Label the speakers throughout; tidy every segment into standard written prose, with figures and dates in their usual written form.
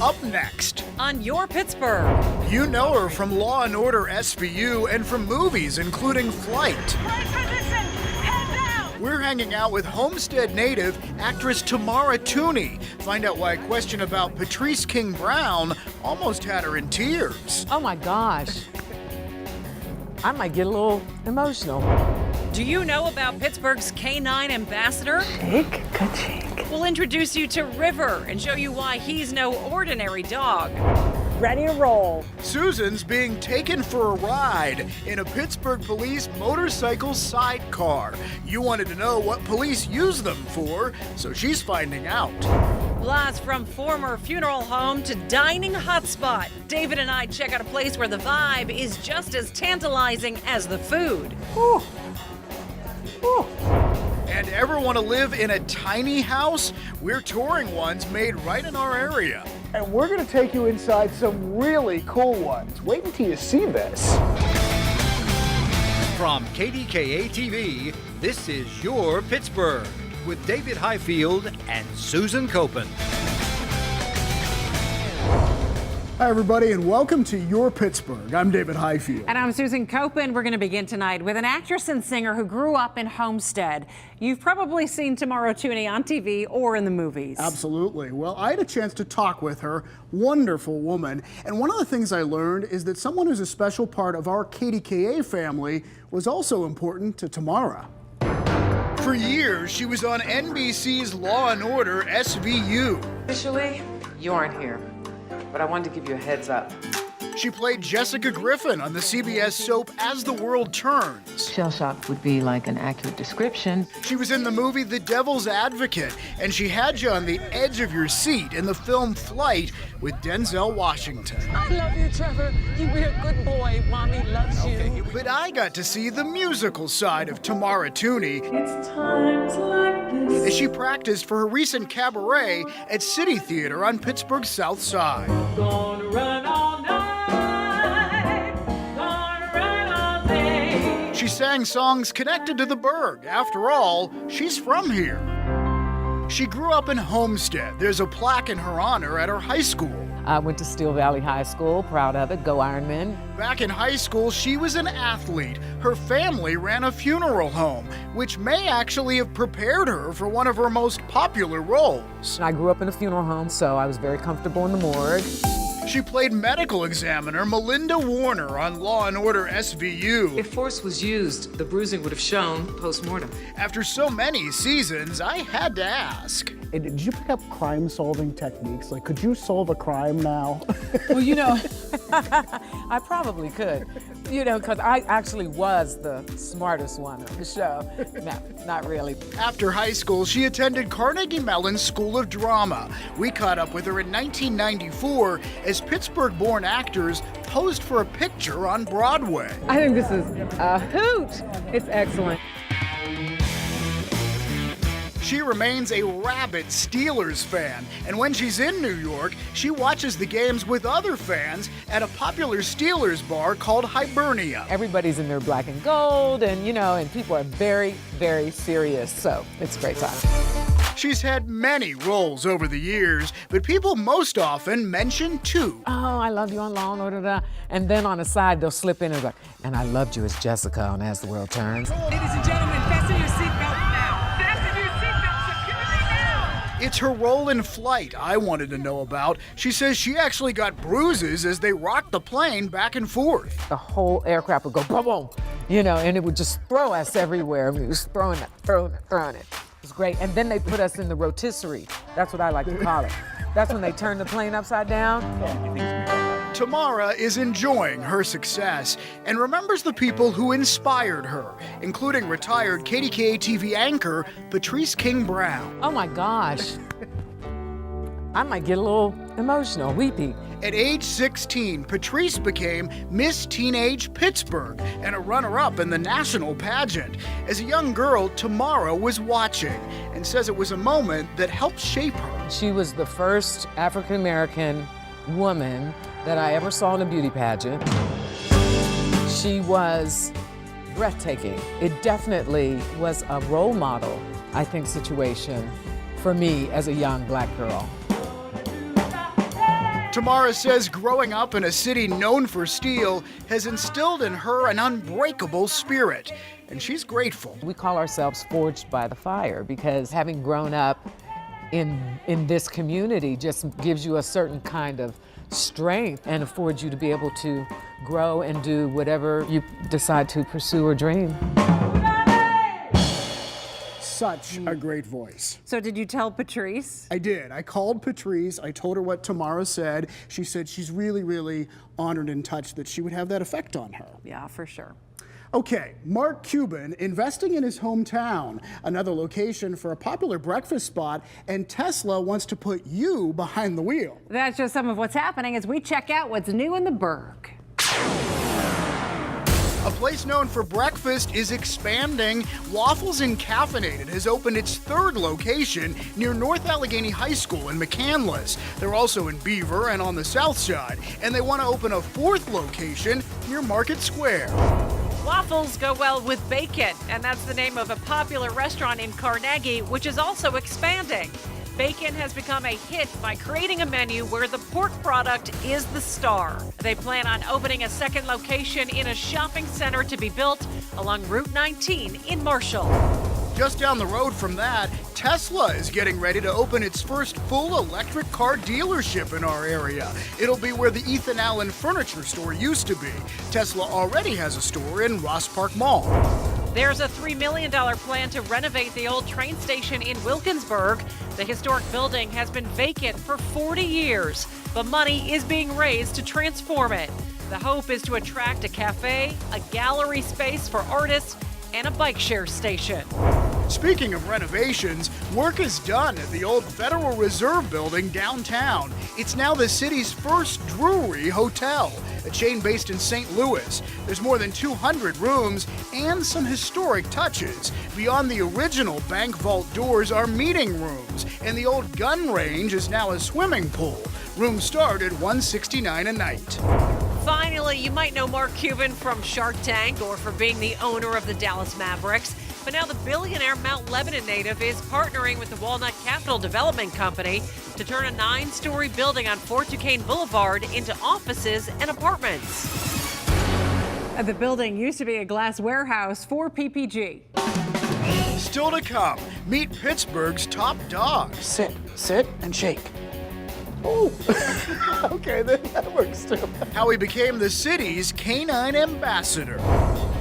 Speaker 1: Up next
Speaker 2: on Your Pittsburgh.
Speaker 1: You know her from Law & Order SVU and from movies including Flight.
Speaker 3: Right position, head down.
Speaker 1: We're hanging out with Homestead native actress Tamara Tooney. Find out why a question about Patrice King Brown almost had her in tears.
Speaker 4: Oh my gosh. I might get a little emotional.
Speaker 2: Do you know about Pittsburgh's K9 ambassador?
Speaker 4: Shake, good shake.
Speaker 2: We'll introduce you to River and show you why he's no ordinary dog.
Speaker 4: Ready to roll.
Speaker 1: Susan's being taken for a ride in a Pittsburgh police motorcycle sidecar. You wanted to know what police use them for, so she's finding out.
Speaker 2: Plus, from former funeral home to dining hotspot, David and I check out a place where the vibe is just as tantalizing as the food.
Speaker 4: Ooh. Ooh.
Speaker 1: And ever want to live in a tiny house? We're touring ones made right in our area.
Speaker 5: And we're going to take you inside some really cool ones. Wait until you see this.
Speaker 6: From KDKA-TV, this is Your Pittsburgh with David Highfield and Susan Copen.
Speaker 5: Hi, everybody, and welcome to Your Pittsburgh. I'm David Highfield.
Speaker 7: And I'm Susan Copen. We're going to begin tonight with an actress and singer who grew up in Homestead. You've probably seen Tamara Tooney on TV or in the movies.
Speaker 5: Absolutely. Well, I had a chance to talk with her. Wonderful woman. And one of the things I learned is that someone who's a special part of our KDKA family was also important to Tamara.
Speaker 1: For years, she was on NBC's Law & Order SVU.
Speaker 8: Officially, you aren't here, but I wanted to give you a heads up.
Speaker 1: She played Jessica Griffin on the CBS soap As the World Turns.
Speaker 8: Shell shock would be like an accurate description.
Speaker 1: She was in the movie The Devil's Advocate, and she had you on the edge of your seat in the film Flight with Denzel Washington.
Speaker 8: I love you, Trevor. You be a good boy. Mommy loves you.
Speaker 1: But I got to see the musical side of Tamara Tooney
Speaker 8: It's times like this.
Speaker 1: as she practiced for her recent cabaret at City Theater on Pittsburgh's South Side.
Speaker 8: Gonna run all night. Gonna run all day.
Speaker 1: She sang songs connected to the Burgh. After all, she's from here. She grew up in Homestead. There's a plaque in her honor at her high school.
Speaker 4: I went to Steel Valley High School, proud of it, go Ironmen.
Speaker 1: Back in high school, she was an athlete. Her family ran a funeral home, which may actually have prepared her for one of her most popular roles.
Speaker 4: I grew up in a funeral home, so I was very comfortable in the morgue.
Speaker 1: She played medical examiner Melinda Warner on Law & Order SVU.
Speaker 8: If force was used, the bruising would have shown post-mortem.
Speaker 1: After so many seasons, I had to ask.
Speaker 5: And did you pick up crime-solving techniques? Like, could you solve a crime now?
Speaker 4: Well, you know, I probably could. You know, because I actually was the smartest one on the show. No, not really.
Speaker 1: After high school, she attended Carnegie Mellon's School of Drama. We caught up with her in 1994 as Pittsburgh-born actors posed for a picture on Broadway.
Speaker 4: I think this is a hoot. It's excellent.
Speaker 1: She remains a rabid Steelers fan, and when she's in New York, she watches the games with other fans at a popular Steelers bar called Hibernia.
Speaker 4: Everybody's in their black and gold, and you know, and people are very, very serious, so it's a great time.
Speaker 1: She's had many roles over the years, but people most often mention two.
Speaker 4: Oh, I love you on Law and Order, and then on the side they'll slip in and go, and I loved you as Jessica on As the World Turns.
Speaker 8: Ladies and gentlemen, fasten your seatbelts now. Fasten your seatbelts securely now.
Speaker 1: It's her role in Flight I wanted to know about. She says she actually got bruises as they rocked the plane back and forth.
Speaker 4: The whole aircraft would go boom, boom, you know, and it would just throw us everywhere. I mean, it was throwing it. It was great. And then they put us in the rotisserie. That's what I like to call it. That's when they turn the plane upside down.
Speaker 1: Tamara is enjoying her success and remembers the people who inspired her, including retired KDKA-TV anchor Patrice King Brown.
Speaker 4: Oh my gosh. I might get a little emotional, weepy.
Speaker 1: At age 16, Patrice became Miss Teenage Pittsburgh and a runner-up in the national pageant. As a young girl, Tamara was watching and says it was a moment that helped shape her.
Speaker 4: She was the first African-American woman that I ever saw in a beauty pageant. She was breathtaking. It definitely was a role model, I think, situation for me as a young black girl.
Speaker 1: Tamara says growing up in a city known for steel has instilled in her an unbreakable spirit, and she's grateful.
Speaker 4: We call ourselves Forged by the Fire because having grown up in this community just gives you a certain kind of strength and affords you to be able to grow and do whatever you decide to pursue or dream.
Speaker 5: Such a great voice.
Speaker 7: So did you tell Patrice?
Speaker 5: I did. I called Patrice. I told her what Tamara said. She said she's really, really honored and touched that she would have that effect on her.
Speaker 7: Yeah, for sure.
Speaker 5: Okay, Mark Cuban investing in his hometown, another location for a popular breakfast spot, and Tesla wants to put you behind the wheel.
Speaker 7: That's just some of what's happening as we check out what's new in the Burgh.
Speaker 1: A place known for breakfast is expanding. Waffles and Caffeinated has opened its third location near North Allegheny High School in McCandless. They're also in Beaver and on the south side, and they want to open a fourth location near Market Square.
Speaker 2: Waffles go well with bacon, and that's the name of a popular restaurant in Carnegie, which is also expanding. Bacon has become a hit by creating a menu where the pork product is the star. They plan on opening a second location in a shopping center to be built along Route 19 in Marshall.
Speaker 1: Just down the road from that, Tesla is getting ready to open its first full electric car dealership in our area. It'll be where the Ethan Allen furniture store used to be. Tesla already has a store in Ross Park Mall.
Speaker 2: There's a $3 million plan to renovate the old train station in Wilkinsburg. The historic building has been vacant for 40 years, but money is being raised to transform it. The hope is to attract a cafe, a gallery space for artists, and a bike share station.
Speaker 1: Speaking of renovations, work is done at the old Federal Reserve building downtown. It's now the city's first Drury hotel, a chain based in St. Louis. There's more than 200 rooms and some historic touches. Beyond the original bank vault doors are meeting rooms, and the old gun range is now a swimming pool. Rooms start at $169 a night.
Speaker 2: Finally, you might know Mark Cuban from Shark Tank or for being the owner of the Dallas Mavericks. But now the billionaire Mount Lebanon native is partnering with the Walnut Capital Development Company to turn a 9-story building on Fort Duquesne Boulevard into offices and apartments.
Speaker 7: The building used to be a glass warehouse for PPG.
Speaker 1: Still to come, meet Pittsburgh's top dog.
Speaker 5: Sit, and shake. Oh, okay, that works too.
Speaker 1: How he became the city's canine ambassador.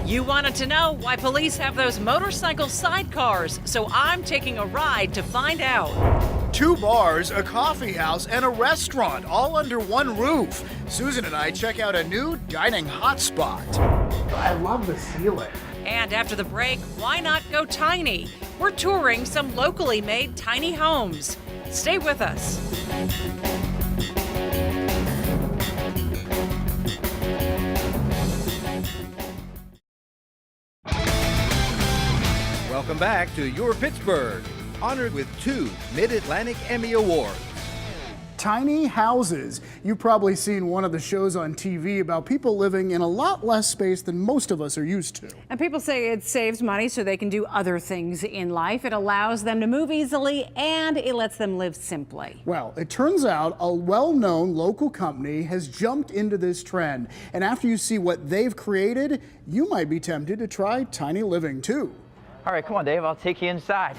Speaker 2: You wanted to know why police have those motorcycle sidecars, so I'm taking a ride to find out.
Speaker 1: 2 bars, a coffee house, and a restaurant, all under one roof. Susan and I check out a new dining hotspot.
Speaker 5: I love the ceiling.
Speaker 2: And after the break, why not go tiny? We're touring some locally made tiny homes. Stay with us.
Speaker 6: Welcome back to Your Pittsburgh, honored with 2 Mid-Atlantic Emmy Awards.
Speaker 5: Tiny houses. You've probably seen one of the shows on TV about people living in a lot less space than most of us are used to.
Speaker 7: And people say it saves money so they can do other things in life. It allows them to move easily and it lets them live simply.
Speaker 5: Well, it turns out a well-known local company has jumped into this trend. And after you see what they've created, you might be tempted to try tiny living too.
Speaker 9: All right, come on, Dave, I'll take you inside.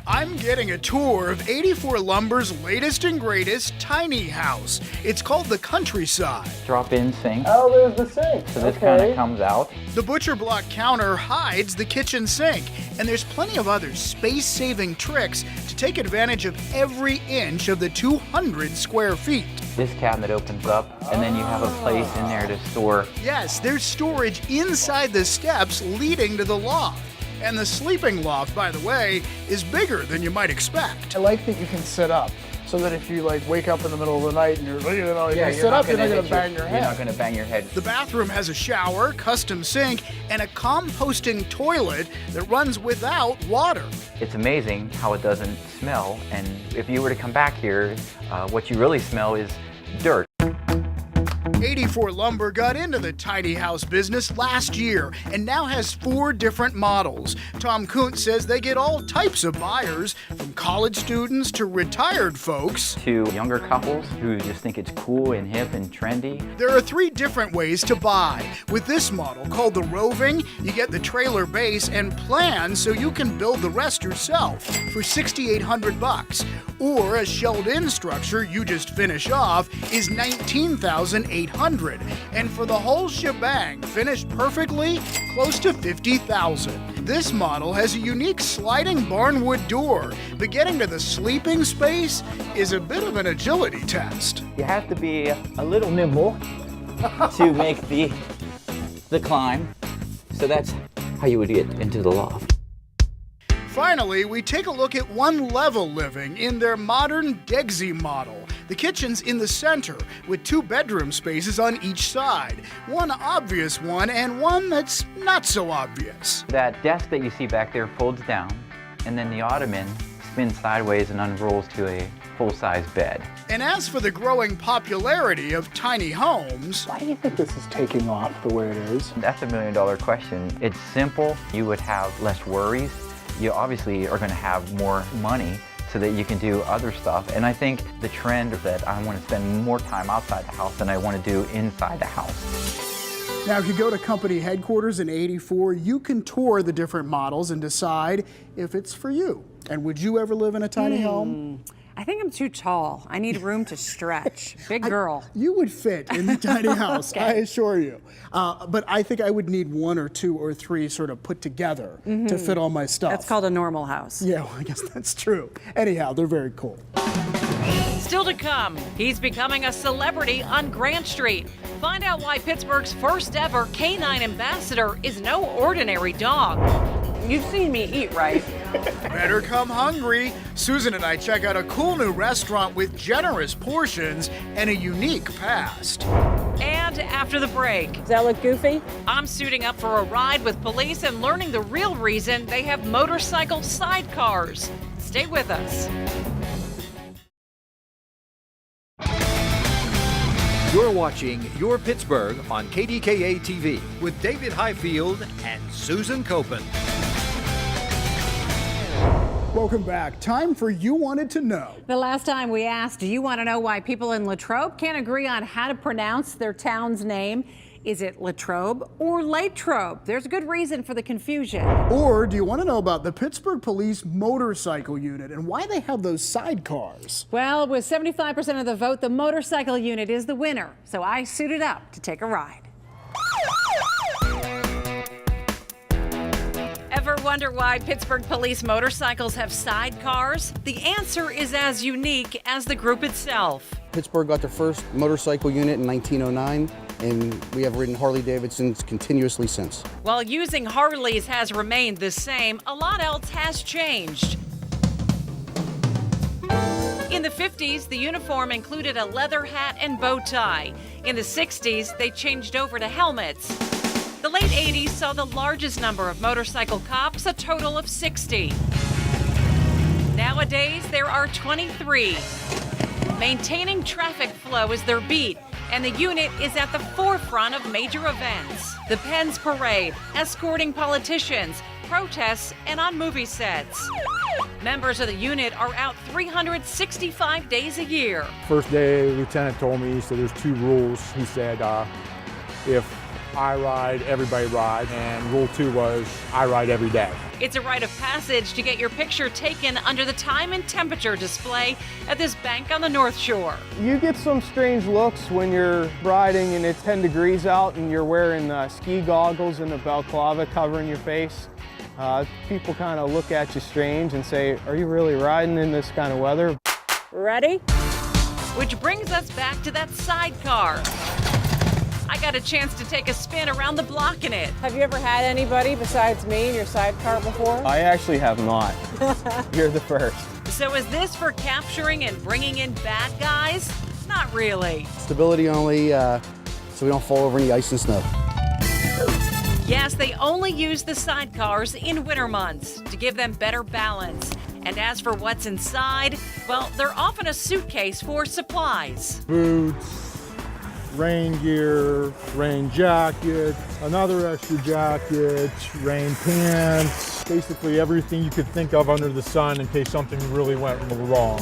Speaker 1: I'm getting a tour of 84 Lumber's latest and greatest tiny house. It's called the Countryside.
Speaker 9: Drop-in sink.
Speaker 5: Oh, there's the sink.
Speaker 9: So this kind of comes out.
Speaker 1: The butcher block counter hides the kitchen sink, and there's plenty of other space-saving tricks to take advantage of every inch of the 200 square feet.
Speaker 9: This cabinet opens up, and then you have a place in there to store.
Speaker 1: Yes, there's storage inside the steps leading to the loft. And the sleeping loft, by the way, is bigger than you might expect.
Speaker 5: I like that you can sit up, so that if you wake up in the middle of the night and you're
Speaker 9: You're
Speaker 5: sit up, you're not gonna
Speaker 9: hit
Speaker 5: bang your head.
Speaker 9: You're not gonna bang your head.
Speaker 1: The bathroom has a shower, custom sink, and a composting toilet that runs without water.
Speaker 9: It's amazing how it doesn't smell, and if you were to come back here, what you really smell is dirt.
Speaker 1: 84 Lumber got into the tiny house business last year and now has 4 different models. Tom Kuntz says they get all types of buyers, from college students to retired folks.
Speaker 9: To younger couples who just think it's cool and hip and trendy.
Speaker 1: There are 3 different ways to buy. With this model, called the Roving, you get the trailer base and plan so you can build the rest yourself for $6,800. Or a shelled-in structure you just finish off is $19,800. And for the whole shebang, finished perfectly, close to $50,000. This model has a unique sliding barnwood door, but getting to the sleeping space is a bit of an agility test.
Speaker 9: You have to be a little nimble to make the climb. So that's how you would get into the loft.
Speaker 1: Finally, we take a look at one-level living in their modern Degsy model. The kitchen's in the center, with 2 bedroom spaces on each side. One obvious one and one that's not so obvious.
Speaker 9: That desk that you see back there folds down, and then the ottoman spins sideways and unrolls to a full-size bed.
Speaker 1: And as for the growing popularity of tiny homes...
Speaker 5: Why do you think this is taking off the way it is?
Speaker 9: That's a $1 million question. It's simple. You would have less worries. You obviously are going to have more money so that you can do other stuff. And I think the trend is that I want to spend more time outside the house than I want to do inside the house.
Speaker 5: Now, if you go to company headquarters in 84, you can tour the different models and decide if it's for you. And would you ever live in a tiny home?
Speaker 7: I think I'm too tall. I need room to stretch. Big girl.
Speaker 5: You would fit in the tiny house,
Speaker 7: Okay.
Speaker 5: I assure you. But I think I would need 1 or 2 or 3 sort of put together to fit all my stuff.
Speaker 7: That's called a normal house.
Speaker 5: Yeah, well, I guess that's true. Anyhow, they're very cool.
Speaker 2: Still to come, he's becoming a celebrity on Grant Street. Find out why Pittsburgh's first ever canine ambassador is no ordinary dog.
Speaker 7: You've seen me eat, right?
Speaker 1: Better come hungry. Susan and I check out a cool new restaurant with generous portions and a unique past.
Speaker 2: And after the break,
Speaker 7: Does that look goofy?
Speaker 2: I'm suiting up for a ride with police and learning the real reason they have motorcycle sidecars. Stay with us.
Speaker 6: You're watching Your Pittsburgh on KDKA-TV with David Highfield and Susan Copen.
Speaker 5: Welcome back. Time for You Wanted to Know.
Speaker 7: The last time we asked, do you want to know why people in Latrobe can't agree on how to pronounce their town's name? Is it Latrobe or Latrobe? There's a good reason for the confusion.
Speaker 5: Or do you want to know about the Pittsburgh Police Motorcycle Unit and why they have those sidecars?
Speaker 7: Well, with 75% of the vote, the motorcycle unit is the winner. So I suited up to take a ride.
Speaker 2: Ever wonder why Pittsburgh police motorcycles have sidecars? The answer is as unique as the group itself.
Speaker 10: Pittsburgh got their first motorcycle unit in 1909, and we have ridden Harley-Davidsons continuously since.
Speaker 2: While using Harleys has remained the same, a lot else has changed. In the 50s, the uniform included a leather hat and bow tie. In the 60s, they changed over to helmets. The late 80s saw the largest number of motorcycle cops, a total of 60. Nowadays, there are 23. Maintaining traffic flow is their beat, and the unit is at the forefront of major events. The Penn's Parade, escorting politicians, protests, and on movie sets. Members of the unit are out 365 days a year.
Speaker 11: First day, the lieutenant told me, he said there's 2 rules. He said if I ride, everybody rides, and rule 2 was I ride every day.
Speaker 2: It's a rite of passage to get your picture taken under the time and temperature display at this bank on the North Shore.
Speaker 12: You get some strange looks when you're riding and it's 10 degrees out and you're wearing ski goggles and a balaclava covering your face. People kind of look at you strange and say, are you really riding in this kind of weather?
Speaker 7: Ready?
Speaker 2: Which brings us back to that sidecar. I got a chance to take a spin around the block in it.
Speaker 7: Have you ever had anybody besides me in your sidecar before?
Speaker 12: I actually have not. You're the first.
Speaker 2: So is this for capturing and bringing in bad guys? Not really.
Speaker 10: Stability only, so we don't fall over any ice and snow.
Speaker 2: Yes, they only use the sidecars in winter months to give them better balance. And as for what's inside, well, they're often a suitcase for supplies.
Speaker 11: Boots, rain gear, rain jacket, another extra jacket, rain pants, basically everything you could think of under the sun in case something really went wrong.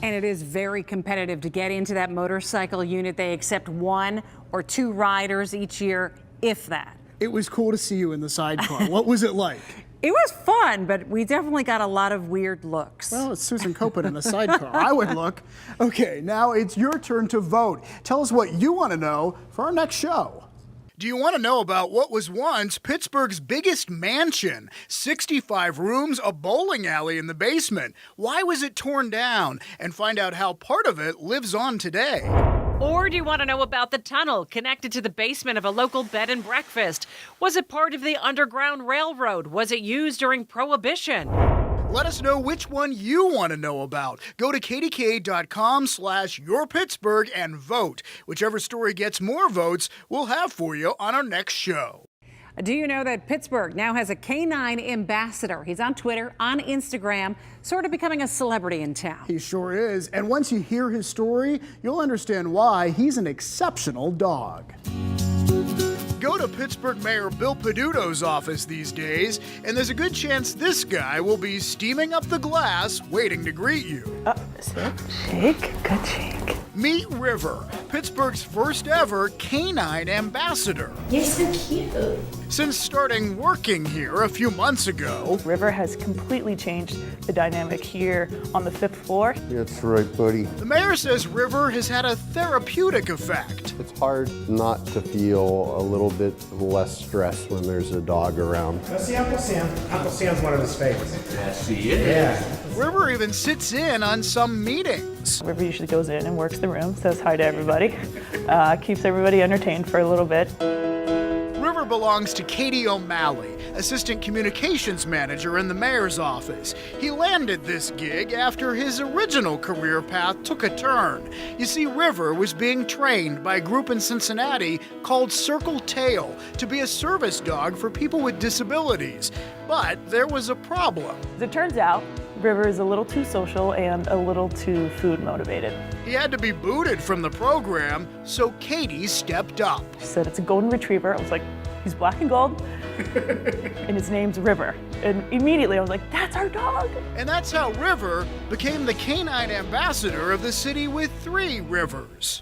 Speaker 7: And it is very competitive to get into that motorcycle unit. They accept 1 or 2 riders each year, if that.
Speaker 5: It was cool to see you in the sidecar. What was it like?
Speaker 7: It was fun, but we definitely got a lot of weird looks.
Speaker 5: Well, it's Susan Copen in the sidecar. I would look. Okay, now it's your turn to vote. Tell us what you want to know for our next show. Do you want to know about what was once Pittsburgh's biggest mansion? 65 rooms, a bowling alley in the basement. Why was it torn down? And find out how part of it lives on today.
Speaker 2: Or do you want to know about the tunnel connected to the basement of a local bed and breakfast? Was it part of the Underground Railroad? Was it used during Prohibition?
Speaker 1: Let us know which one you want to know about. Go to KDKA.com/YourPittsburgh and vote. Whichever story gets more votes, we'll have for you on our next show.
Speaker 7: Do you know that Pittsburgh now has a canine ambassador? He's on Twitter, on Instagram, sort of becoming a celebrity in town.
Speaker 5: He sure is. And once you hear his story, you'll understand why he's an exceptional dog. Go to Pittsburgh Mayor Bill Peduto's office these days, and there's a good chance this guy will be steaming up the glass waiting to greet you.
Speaker 13: Shake, good shake.
Speaker 1: Meet River, Pittsburgh's first ever canine ambassador.
Speaker 13: You're so cute.
Speaker 1: Since starting working here a few months ago,
Speaker 13: River has completely changed the dynamic here on the 5th floor.
Speaker 14: That's right, buddy.
Speaker 1: The mayor says River has had a therapeutic effect.
Speaker 14: It's hard not to feel a little bit less stress when there's a dog around.
Speaker 15: Go see Uncle Sam. Uncle Sam's one of his favorites.
Speaker 16: Yes, he is.
Speaker 15: Yeah.
Speaker 1: River even sits in on some meetings.
Speaker 13: River usually goes in and works the room, says hi to everybody, keeps everybody entertained for a little bit.
Speaker 1: River belongs to Katie O'Malley, Assistant Communications Manager in the mayor's office. He landed this gig after his original career path took a turn. You see, River was being trained by a group in Cincinnati called Circle Tail to be a service dog for people with disabilities. But there was a problem.
Speaker 13: As it turns out, River is a little too social and a little too food motivated.
Speaker 1: He had to be booted from the program, so Katie stepped up.
Speaker 13: She said, it's a golden retriever. I was like, he's black and gold, and his name's River. And immediately I was like, that's our dog.
Speaker 1: And that's how River became the canine ambassador of the city with 3 rivers.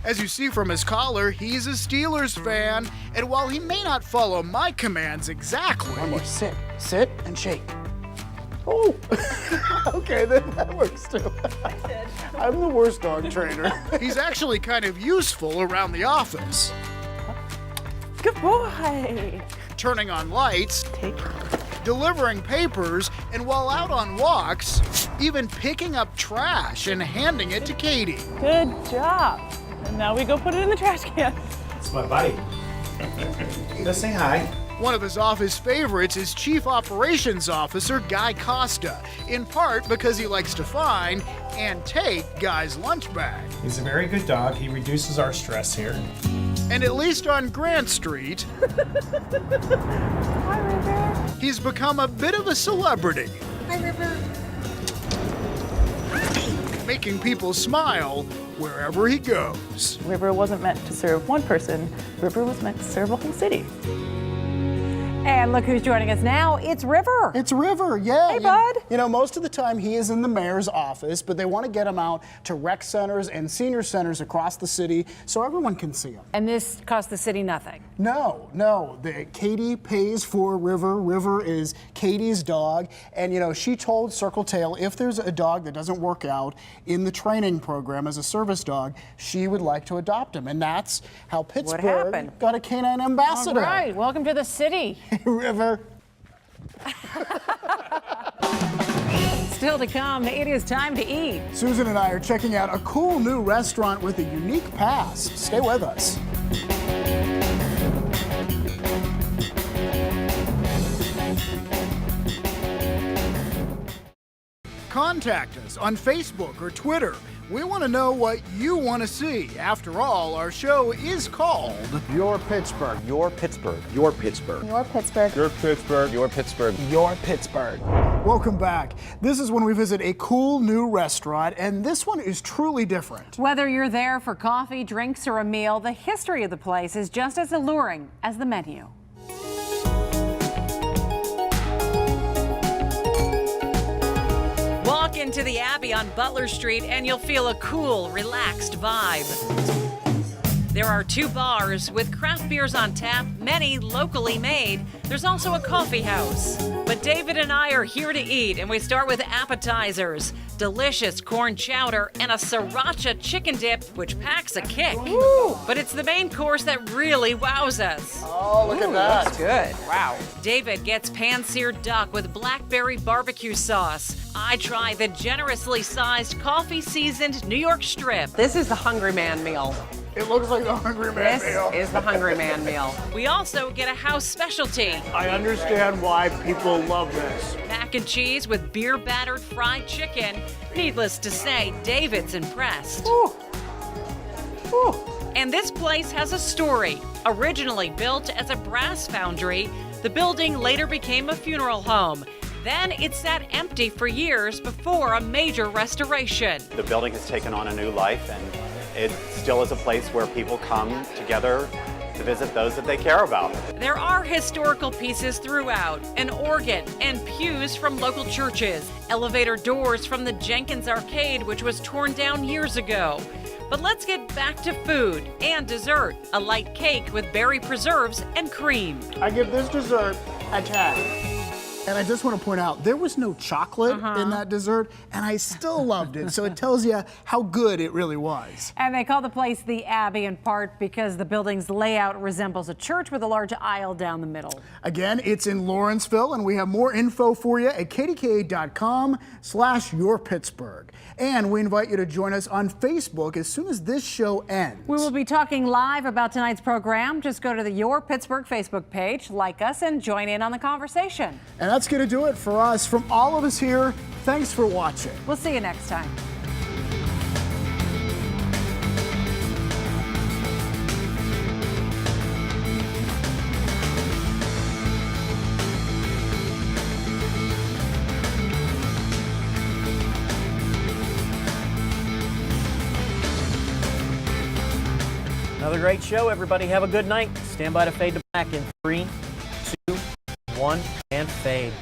Speaker 1: As you see from his collar, he's a Steelers fan, and while he may not follow my commands exactly...
Speaker 5: One more, sit and shake. Oh, okay, then that works too. I'm the worst dog trainer.
Speaker 1: He's actually kind of useful around the office.
Speaker 13: Good boy.
Speaker 1: Turning on lights, delivering papers, and while out on walks, even picking up trash and handing it to Katie.
Speaker 13: Good job. And now we go put it in the trash can.
Speaker 15: It's my buddy. Go say hi.
Speaker 1: One of his office favorites is Chief Operations Officer Guy Costa, in part because he likes to find and take Guy's lunch bag.
Speaker 15: He's a very good dog. He reduces our stress here.
Speaker 1: And at least on Grant Street,
Speaker 13: Hi, River.
Speaker 1: he's become a bit of a celebrity.
Speaker 13: Hi, River.
Speaker 1: Making people smile wherever he goes.
Speaker 13: River wasn't meant to serve one person. River was meant to serve a whole city.
Speaker 7: And look who's joining us now. It's River.
Speaker 5: It's River, yeah.
Speaker 7: Hey, bud.
Speaker 5: You know, most of the time he is in the mayor's office, but they want to get him out to rec centers and senior centers across the city so everyone can see him.
Speaker 7: And this cost the city nothing.
Speaker 5: No. Katie pays for River. River is Katie's dog. And, you know, she told Circle Tail if there's a dog that doesn't work out in the training program as a service dog, she would like to adopt him. And that's how Pittsburgh got a canine ambassador.
Speaker 7: All right, welcome to the city.
Speaker 5: River.
Speaker 7: Still to come, it is time to eat.
Speaker 5: Susan and I are checking out a cool new restaurant with a unique pass. Stay with us. Contact us on Facebook or Twitter. We want to know what you want to see. After all, our show is called
Speaker 14: Your Pittsburgh.
Speaker 10: Your Pittsburgh. Your Pittsburgh.
Speaker 13: Your Pittsburgh.
Speaker 11: Your Pittsburgh.
Speaker 10: Your Pittsburgh.
Speaker 5: Your Pittsburgh. Welcome back. This is when we visit a cool new restaurant, and this one is truly different.
Speaker 7: Whether you're there for coffee, drinks, or a meal, the history of the place is just as alluring as the menu.
Speaker 2: Walk into the Abbey on Butler Street and you'll feel a cool, relaxed vibe. There are 2 bars with craft beers on tap, many locally made. There's also a coffee house. But David and I are here to eat, and we start with appetizers. Delicious corn chowder and a sriracha chicken dip, which packs a kick.
Speaker 3: Ooh.
Speaker 2: But it's the main course that really wows us.
Speaker 3: Oh, look at that.
Speaker 2: That's good. Wow. David gets pan-seared duck with blackberry barbecue sauce. I try the generously sized coffee-seasoned New York strip.
Speaker 16: This is the Hungry Man meal.
Speaker 5: It looks like the Hungry Man meal.
Speaker 16: This is the Hungry Man meal.
Speaker 2: We also get a house specialty.
Speaker 17: I understand why people love this.
Speaker 2: Mac and cheese with beer-battered fried chicken. Needless to say, David's impressed.
Speaker 17: Ooh. Ooh.
Speaker 2: And this place has a story. Originally built as a brass foundry, the building later became a funeral home. Then it sat empty for years before a major restoration.
Speaker 18: The building has taken on a new life, and it still is a place where people come together to visit those that they care about.
Speaker 2: There are historical pieces throughout, an organ and pews from local churches, elevator doors from the Jenkins Arcade, which was torn down years ago. But let's get back to food and dessert, a light cake with berry preserves and cream.
Speaker 17: I give this dessert a 10.
Speaker 5: And I just want to point out, there was no chocolate in that dessert, and I still loved it. So it tells you how good it really was.
Speaker 7: And they call the place the Abbey in part because the building's layout resembles a church with a large aisle down the middle.
Speaker 5: Again, it's in Lawrenceville, and we have more info for you at KDKA.com/YourPittsburgh. And we invite you to join us on Facebook as soon as this show ends.
Speaker 7: We will be talking live about tonight's program. Just go to the Your Pittsburgh Facebook page, like us, and join in on the conversation.
Speaker 5: And that's going to do it for us. From all of us here, thanks for watching.
Speaker 7: We'll see you next time.
Speaker 19: Another great show, everybody. Have a good night. Stand by to fade to black in 3, 2, 1, and fade.